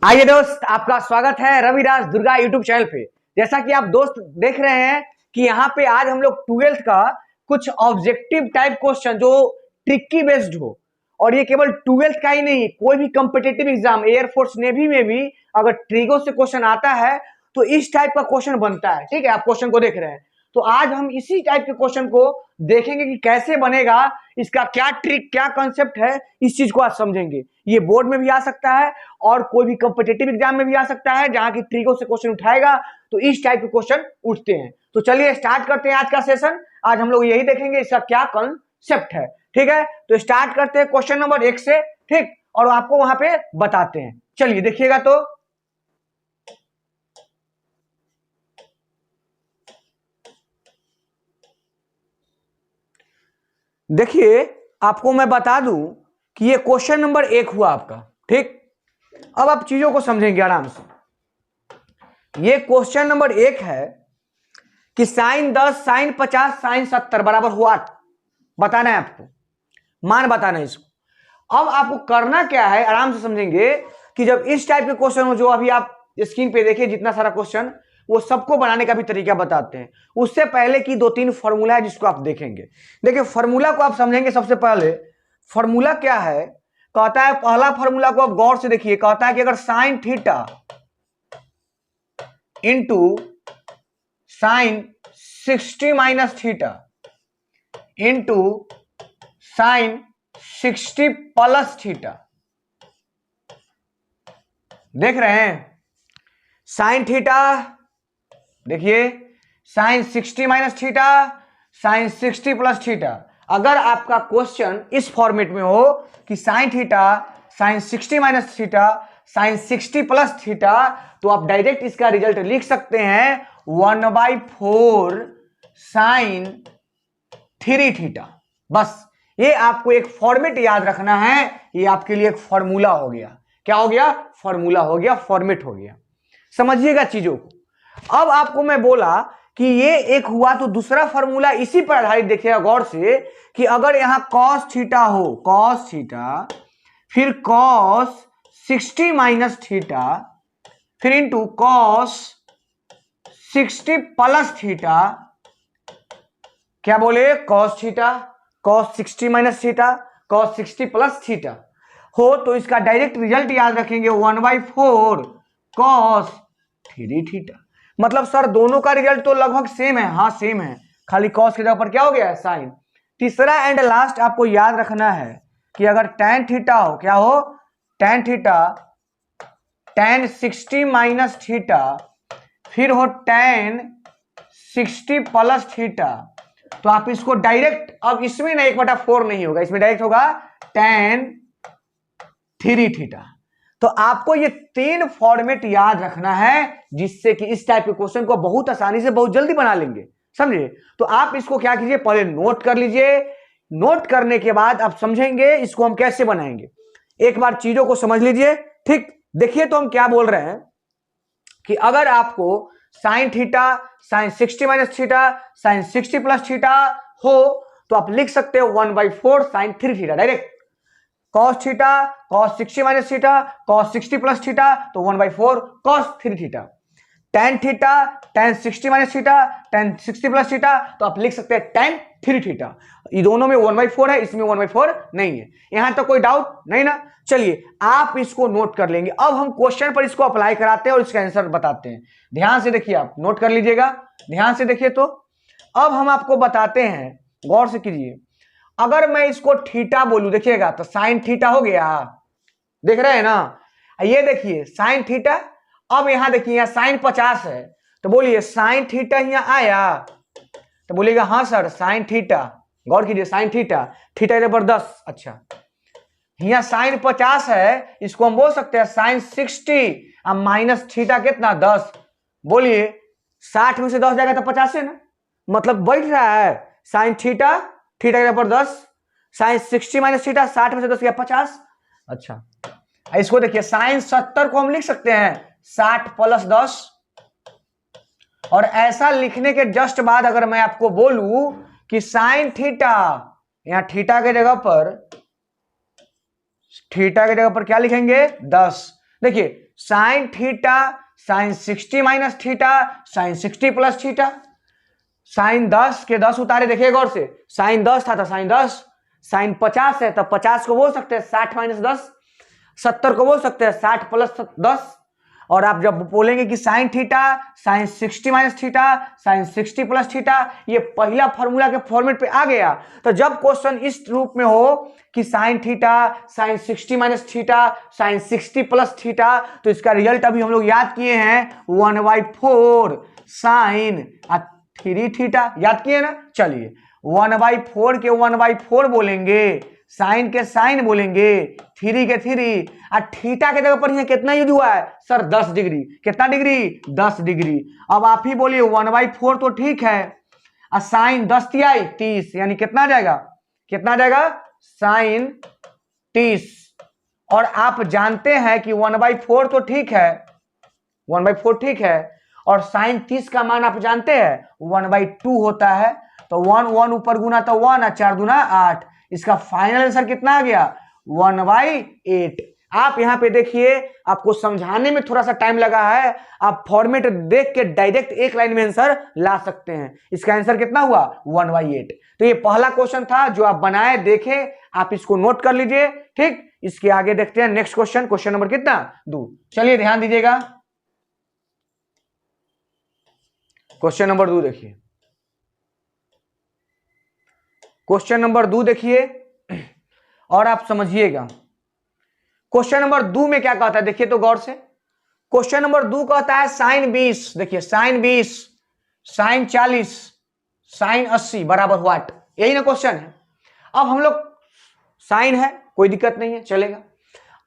आइए दोस्त, आपका स्वागत है रविराज दुर्गा यूट्यूब चैनल पे। जैसा कि आप दोस्त देख रहे हैं कि यहाँ पे आज हम लोग 12th का कुछ ऑब्जेक्टिव टाइप क्वेश्चन जो ट्रिकी बेस्ड हो, और ये केवल 12th का ही नहीं, कोई भी कॉम्पिटिटिव एग्जाम एयरफोर्स नेवी में भी अगर ट्रिगो से क्वेश्चन आता है तो इस टाइप का क्वेश्चन बनता है। ठीक है, आप क्वेश्चन को देख रहे हैं, तो आज हम इसी टाइप के क्वेश्चन को देखेंगे कि कैसे बनेगा, इसका क्या ट्रिक, क्या कॉन्सेप्ट है, इस चीज को आज समझेंगे। ये बोर्ड में भी आ सकता है और कोई भी कॉम्पिटिटिव एग्जाम में भी आ सकता है, जहां की ट्रिको से क्वेश्चन उठाएगा तो इस टाइप के क्वेश्चन उठते हैं। तो चलिए स्टार्ट करते हैं आज का सेशन। आज हम लोग यही देखेंगे इसका क्या कॉन्सेप्ट है। ठीक है, तो स्टार्ट करते हैं क्वेश्चन नंबर 1 से। ठीक, और आपको वहां पे बताते हैं। चलिए देखिएगा। तो देखिए, आपको मैं बता दूं कि ये क्वेश्चन नंबर 1 हुआ आपका। ठीक, अब आप चीजों को समझेंगे आराम से। ये क्वेश्चन नंबर 1 है कि साइन 10, साइन 50, साइन 70 बराबर हुआ, बताना है आपको, मान बताना है इसको। अब आपको करना क्या है, आराम से समझेंगे कि जब इस टाइप के क्वेश्चन हो, जो अभी आप स्क्रीन पे देखिए जितना सारा क्वेश्चन, वो सबको बनाने का भी तरीका बताते हैं। उससे पहले की 2-3 फॉर्मूला है जिसको आप देखेंगे। देखिए, फॉर्मूला को आप समझेंगे। सबसे पहले फॉर्मूला क्या है, कहता है, पहला फॉर्मूला को आप गौर से देखिए। कहता है कि अगर sine theta into sine 60 minus theta into sine 60 plus theta, देख रहे हैं, साइन थीटा, देखिए sine 60 minus theta, sine 60 plus theta. अगर आपका क्वेश्चन इस फॉर्मेट में हो कि sine theta, sine 60 minus theta, sine 60 plus theta, तो आप डायरेक्ट इसका रिजल्ट लिख सकते हैं 1/4 साइन 3 थीटा। बस ये आपको एक फॉर्मेट याद रखना है। ये आपके लिए एक फॉर्मूला हो गया। क्या हो गया? फॉर्मूला हो गया, फॉर्मेट हो गया। समझिएगा चीजों को। अब आपको मैं बोला कि ये एक हुआ, तो दूसरा फॉर्मूला इसी पर आधारित देखिएगा गौर से, कि अगर यहां कॉस थीटा हो, कॉस थीटा, फिर कॉस 60 माइनस थीटा, फिर इंटू कॉस 60 प्लस थीटा, क्या बोले, cos theta, cos 60 minus theta, cos 60 plus theta हो, तो इसका डायरेक्ट रिजल्ट याद रखेंगे 1/4 कॉस 3 थीटा। मतलब सर दोनों का रिजल्ट तो लगभग सेम है। हाँ सेम है, खाली कॉस की जगह पर क्या हो गया है, साइन। तीसरा एंड लास्ट आपको याद रखना है कि अगर tan थीटा हो, क्या हो, tan theta, tan 60 minus theta, फिर हो tan 60 प्लस थीटा, तो आप इसको डायरेक्ट, अब इसमें ना 1/4 नहीं होगा, इसमें डायरेक्ट होगा tan 3 थीटा। तो आपको ये 3 फॉर्मेट याद रखना है, जिससे कि इस टाइप के क्वेश्चन को बहुत आसानी से बहुत जल्दी बना लेंगे। समझे? तो आप इसको क्या कीजिए, पहले नोट कर लीजिए। नोट करने के बाद आप समझेंगे इसको हम कैसे बनाएंगे। एक बार चीजों को समझ लीजिए। ठीक, देखिए तो हम क्या बोल रहे हैं कि अगर आपको sine theta, sine 60 minus theta, sine 60 plus theta हो, तो आप लिख सकते हो 1/4 sine 3 theta direct. Cos theta, cos 60 minus theta, cos 60 plus theta, तो 1/4 cos 3 theta. tan theta, tan 60 minus theta, tan 60 plus theta, तो आप लिख सकते हैं tan 3 थीटा। ये दोनों में 1/4 है, इसमें 1/4 नहीं है। यहां तक कोई डाउट नहीं ना? चलिए आप इसको नोट कर लेंगे। अब हम क्वेश्चन पर इसको अप्लाई कराते हैं और इसका आंसर बताते हैं। ध्यान से देखिए, आप नोट कर लीजिएगा, ध्यान से देखिए। तो अब हम आपको बताते हैं, गौर से कीजिए। अगर मैं इसको थीटा बोलूं, देखिएगा, तो साइन थीटा हो गया, देख रहे हैं ना? ये देखिए साइन थीटा। अब यहां देखिए, यहां साइन 50 है, तो बोलिए साइन थीटा यहां आया, तो बोलिएगा हाँ सर साइन थीटा। गौर कीजिए, साइन थीटा, थीटा बराबर 10। अच्छा, यहां साइन 50 है, इसको हम बोल सकते हैं साइन 60 और माइनस थीटा कितना, 10। बोलिए 60 में से 10 जाएगा तो 50 है ना, मतलब बैठ रहा है साइन थीटा, थीटा के बराबर 10, साइन 60 माइनस थीटा, 60 में से 10 गया 50। अच्छा, इसको देखिए साइन 70 को हम लिख सकते हैं 60 प्लस 10। और ऐसा लिखने के जस्ट बाद अगर मैं आपको बोलूं कि साइन थीटा, यहां थीटा के जगह पर, थीटा की जगह पर क्या लिखेंगे, 10। देखिए sine theta sine 60 minus theta sine 60 plus theta. Sine 10 के 10 उतारे, देखिए गौर से, साइन 10 था तो साइन 10, साइन 50 है तो 50 को बोल सकते हैं 60 माइनस 10, 70 को बोल सकते हैं 60 प्लस 10। और आप जब बोलेंगे कि sine theta sine 60 minus theta sine 60 plus theta, ये पहला फॉर्मूला के फॉर्मेट पे आ गया। तो जब क्वेश्चन इस रूप में हो कि sine theta sine 60 minus theta sine 60 plus theta, तो इसका रिजल्ट अभी हम लोग याद किए हैं 1/4 साइन 3 थीटा, याद किए ना। चलिए 1/4 के 1/4 बोलेंगे, साइन के साइन बोलेंगे, 3 के 3, और थीटा के जगह पर यहाँ कितना यूज हुआ है सर 10 डिग्री। कितना डिग्री 10 डिग्री। अब आप ही बोलिए 1/4 तो ठीक है, और साइन 10 तिहाई 30, यानी कितना जाएगा, कितना जाएगा साइन 30। और आप जानते हैं कि 1/4 तो ठीक है, 1/4 ठीक है, और साइन 30 का मान आप जानते हैं 1/2 होता है। तो 1 ऊपर गुना तो 1 और 4 दूना 8, इसका फाइनल आंसर कितना आ गया 1/8। आप यहां पे देखिए, आपको समझाने में थोड़ा सा टाइम लगा है, आप फॉर्मेट देख के डायरेक्ट एक लाइन में आंसर ला सकते हैं। इसका आंसर कितना हुआ 1/8। तो ये पहला क्वेश्चन था जो आप बनाए देखे, आप इसको नोट कर लीजिए। ठीक, इसके आगे देखते हैं नेक्स्ट क्वेश्चन, क्वेश्चन नंबर कितना 2। चलिए ध्यान दीजिएगा, क्वेश्चन नंबर 2 देखिए, क्वेश्चन नंबर 2 देखिए और आप समझिएगा। क्वेश्चन नंबर 2 में क्या कहता है, देखिए तो गौर से। क्वेश्चन नंबर 2 कहता है साइन 20, देखिए साइन 20 साइन 40 साइन 80 बराबर व्हाट, यही ना क्वेश्चन है। अब हम लोग साइन है, कोई दिक्कत नहीं है, चलेगा।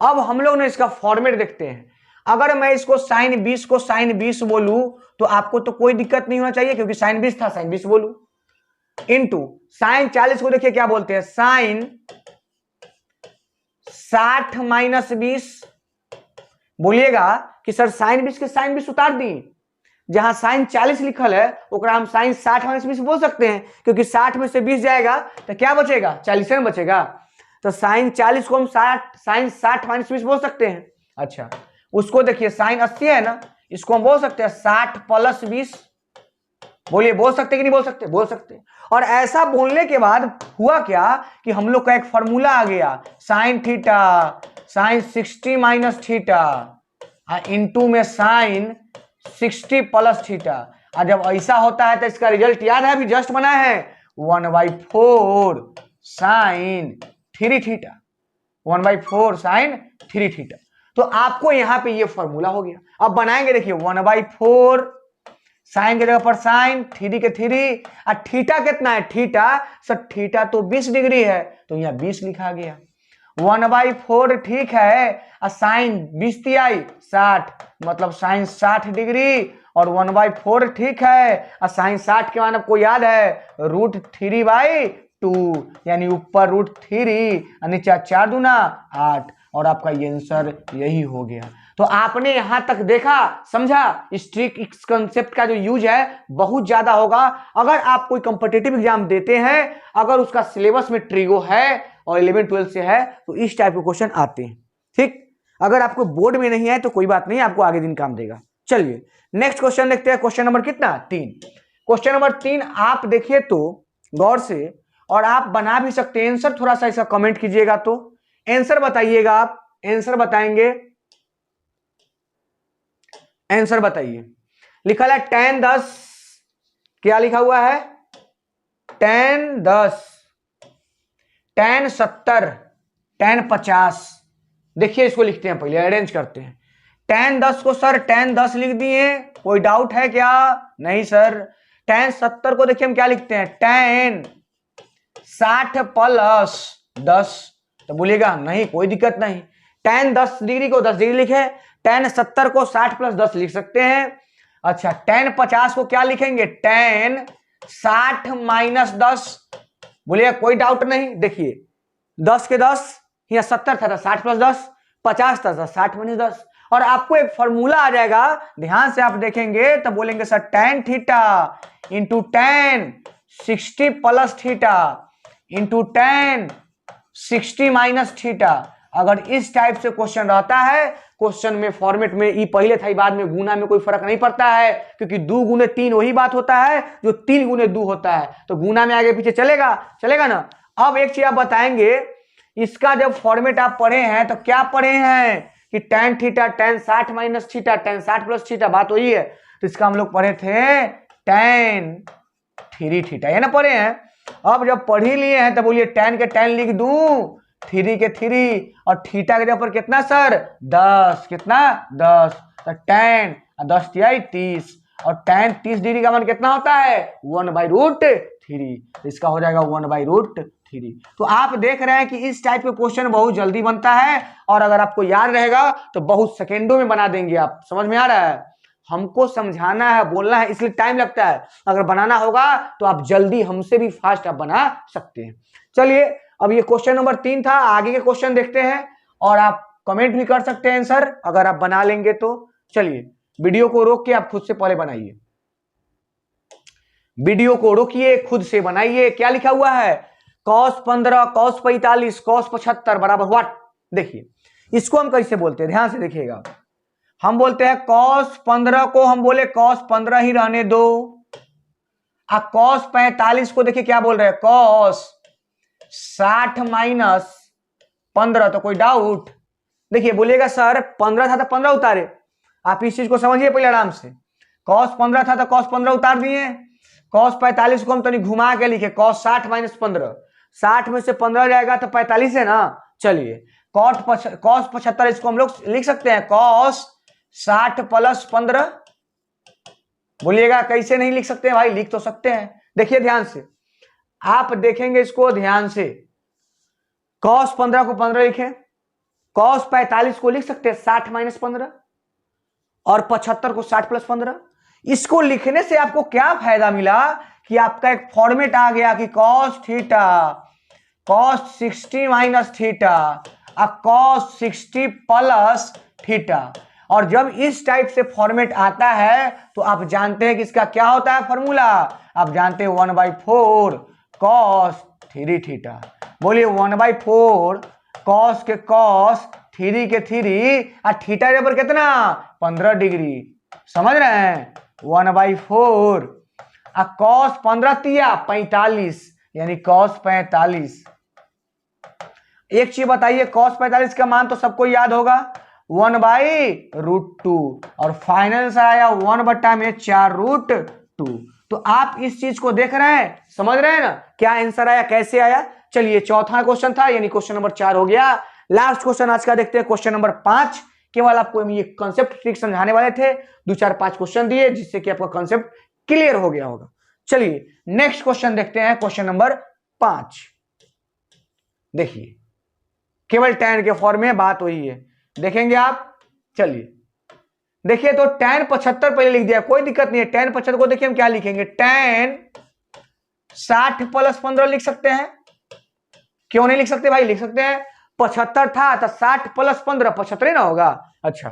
अब हम लोग ने इसका फॉर्मेट देखते हैं। अगर मैं इसको साइन 20 को साइन 20 बोलूं तो आपको तो कोई दिक्कत नहीं होना चाहिए, क्योंकि साइन 20 था साइन 20 बोलूं, इंटू साइन 40 को देखिए क्या बोलते हैं साइन 60 माइनस 20। बोलिएगा कि सर साइन 20 के साइन 20 उतार दी, जहां साइन 40 लिखल है ओकरा हम साइन 60 माइनस 20 बोल सकते हैं, क्योंकि 60 में से 20 जाएगा तो क्या बचेगा 40 में बचेगा। तो साइन 40 को हम साइन 60 माइनस 20 बोल सकते हैं। अच्छा, उसको देखिए साइन 80 है ना, इसको हम बोल सकते हैं 60 प्लस 20। बोलिए बोल सकते कि नहीं बोल सकते, बोल सकते। और ऐसा बोलने के बाद हुआ क्या कि हम लोग का एक फॉर्मूला आ गया, sign theta sine 60 minus theta into में साइन 60 प्लस थीटा। और जब ऐसा होता है तो इसका रिजल्ट याद है, अभी जस्ट बना है 1/4 साइन 3 थीटा, 1/4 साइन 3 थीटा। तो आपको यहां पे ये फॉर्मूला हो गया। अब बनाएंगे, देखिए 1/4 साइन के जगह पर साइन 3 के 3, और थीटा कितना है, थीटा सर थीटा तो 20 डिग्री है, तो यहाँ 20 लिखा गया। 1/4 ठीक है, और साइन 20 तिहाई 60, मतलब साइन 60 डिग्री, और 1/4 ठीक है, और साइन 60 के मान आपको याद है √3/2, यानी ऊपर √3 और नीचे 4 दूना 8, और आपका ये आंसर यही हो गया। तो आपने यहां तक देखा, समझा, इस ट्रिक, इस कंसेप्ट का जो यूज है बहुत ज्यादा होगा। अगर आप कोई कॉम्पिटिटिव एग्जाम देते हैं, अगर उसका सिलेबस में ट्रिगो है और 11-12 से है, तो इस टाइप के क्वेश्चन आते हैं। ठीक, अगर आपको बोर्ड में नहीं है तो कोई बात नहीं, आपको आगे दिन काम देगा। चलिए नेक्स्ट क्वेश्चन देखते हैं, क्वेश्चन नंबर कितना 3। क्वेश्चन नंबर 3 आप देखिए तो गौर से, और आप बना भी सकते हैं आंसर, थोड़ा सा इसका कमेंट कीजिएगा तो आंसर बताइएगा, आप आंसर बताएंगे, आंसर बताइए। लिखा है tan 10, क्या लिखा हुआ है tan 10, tan 70, tan 50। देखिए इसको लिखते हैं, पहले अरेंज करते हैं। tan 10 को सर tan 10 लिख दिए, कोई डाउट है क्या, नहीं सर। tan 70 को देखिए हम क्या लिखते हैं tan 60 प्लस 10, तो बोलिएगा नहीं कोई दिक्कत नहीं। tan 10 डिग्री को 10 डिग्री लिखे, tan 70 को 60 प्लस 10 लिख सकते हैं। अच्छा, tan 50 को क्या लिखेंगे tan 60 माइनस 10, बोलिए कोई डाउट नहीं। देखिए 10 के 10, यहाँ 70 था 60 प्लस 10, 50 था 60 माइनस 10, और आपको एक फॉर्मूला आ जाएगा, ध्यान से आप देखेंगे तो बोलेंगे sir tan theta into tan 60 plus theta into tan 60 minus theta, अगर इस टाइप से क्वेश्चन रहता है, क्वेश्चन में फॉर्मेट में ई पहले था बाद में गुना में कोई फर्क नहीं पड़ता है, क्योंकि 2 गुने 3 वही बात होता है जो 3 गुने 2 होता है, तो गुना में आगे पीछे चलेगा ना। अब एक चीज आप बताएंगे, इसका जब फॉर्मेट आप पढ़े हैं तो क्या पढ़े हैं कि tan theta tan 60 minus theta tan 60 plus theta, बात वही है। तो इसका हम लोग पढ़े थे tan 3 थीटा, ये ना पढ़े हैं। अब जब पढ़ ही लिए हैं तो बोलिए tan के tan लिख दूं, 3 के 3 और थीटा के ऊपर कितना सर 10, कितना 10, तो tan 10 तिहाई 30 और tan 30 डिग्री का मान कितना होता है 1/√3, इसका हो जाएगा 1/√3। तो आप देख रहे हैं कि इस टाइप के क्वेश्चन बहुत जल्दी बनता है और अगर आपको याद रहेगा तो बहुत सेकेंडों में बना देंगे आप। समझ में आ रहा है? हमको समझाना है, बोलना है, इसलिए टाइम लगता है। अगर बनाना होगा तो आप जल्दी हमसे भी फास्ट आप बना सकते हैं। चलिए, अब ये क्वेश्चन नंबर 3 था, आगे के क्वेश्चन देखते हैं और आप कमेंट भी कर सकते हैं आंसर अगर आप बना लेंगे तो। चलिए, वीडियो को रोक के आप खुद से पहले बनाइए, वीडियो को रोकिए, खुद से बनाइए। क्या लिखा हुआ है? cos 15 cos 45 cos 75 बराबर व्हाट? देखिए इसको हम कैसे बोलते हैं, ध्यान से देखिएगा। हम बोलते हैं cos 15 को हम बोले cos 15 ही रहने दो, अब cos 45 को देखिए क्या बोल रहे हैं, cos 60 माइनस 15, तो कोई डाउट? देखिए बोलिएगा सर 15 था तो 15 उतारे, आप इस चीज को समझिए पहले आराम से। cos 15 था तो cos 15 उतार दिए, cos 45 को हम तो घुमा के लिखे cos 60 माइनस 15, 60 में से 15 जाएगा तो 45 है ना। चलिए cos 75 इसको हम लोग लिख सकते हैं cos 60 प्लस 15, बोलिएगा कैसे नहीं लिख सकते हैं भाई? लिख तो सकते हैं। देखिए ध्यान से, आप देखेंगे इसको ध्यान से, cos 15 को 15 लिखे, cos 45 को लिख सकते हैं 60 माइनस 15 और 75 को 60 प्लस 15। इसको लिखने से आपको क्या फायदा मिला कि आपका एक फॉर्मेट आ गया कि cos theta cos 60 minus theta और cos 60 प्लस थीटा। और जब इस टाइप से फॉर्मेट आता है तो आप जानते हैं कि इसका क्या होता है फॉर्मूला, आप जानते हैं 1/4 cos 3 थीटा। बोलिए 1/4 cos के cos 3 के 3 और थीटा के ऊपर कितना 15 डिग्री, समझ रहे हैं? 1/4 cos 15 तिया 45 यानी cos 45। एक चीज बताइए, cos 45 का मान तो सबको याद होगा 1/√2 और फाइनल से आया 1/4√2। तो आप इस चीज को देख रहे हैं, समझ रहे हैं ना क्या आंसर आया, कैसे आया। चलिए चौथा क्वेश्चन था यानी क्वेश्चन नंबर 4 हो गया। लास्ट क्वेश्चन आज का देखते हैं, क्वेश्चन नंबर 5। केवल आपको हम ये कंसेप्ट ट्रिक समझाने वाले थे, 2 4 5 क्वेश्चन दिए जिससे कि आपका कंसेप्ट क्लियर हो गया होगा। चलिए नेक्स्ट क्वेश्चन देखते हैं, क्वेश्चन नंबर 5। देखिए केवल tan के फॉर्म में बात वही है, देखेंगे आप। चलिए देखिए, तो tan 75 पहले लिख दिया, कोई दिक्कत नहीं है। tan 75 को देखिए हम क्या लिखेंगे, tan 60 प्लस 15 लिख सकते हैं। क्यों नहीं लिख सकते भाई? लिख सकते हैं, 75 था तो 60 प्लस 15 75 ना होगा। अच्छा,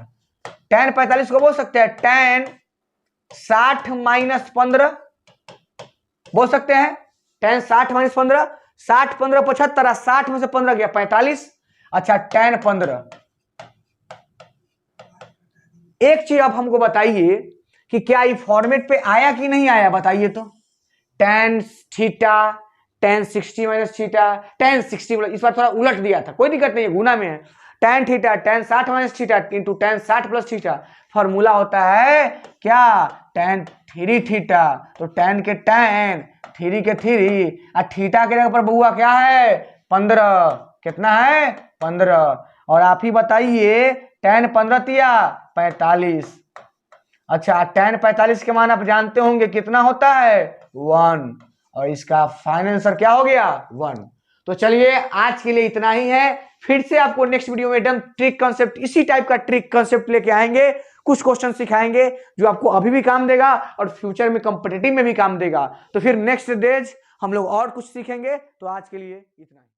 tan 45 को बोल सकते हैं tan 60 माइनस 15 बोल सकते हैं, tan 60 माइनस 15, 60 15 75, 60 में से 15 गया 45। अच्छा tan 15, एक चीज आप हमको बताइए कि क्या ये फॉर्मेट पे आया कि नहीं आया, बताइए तो। tan theta tan 60 minus theta tan 60, इस बार थोड़ा उलट दिया था, कोई दिक्कत नहीं है, गुना में है। tan theta tan 60 minus theta into tan 60 plus theta, formula होता है क्या tan 3 थीटा। तो tan के tan 3 के 3 और थीटा के जगह पर बउआ क्या है 15, कितना है 15। और आप ही बताइए tan 15 तिया 45। अच्छा tan 45 के मान आप जानते होंगे कितना होता है 1, और इसका फाइनल आंसर क्या हो गया 1। तो चलिए आज के लिए इतना ही है, फिर से आपको नेक्स्ट वीडियो में एकदम ट्रिक कॉन्सेप्ट, इसी टाइप का ट्रिक कॉन्सेप्ट लेके आएंगे, कुछ क्वेश्चन सिखाएंगे जो आपको अभी भी काम देगा और फ्यूचर में कॉम्पिटिटिव में भी काम देगा। तो फिर नेक्स्ट डेज हम लोग और कुछ सीखेंगे। तो आज के लिए इतना ही।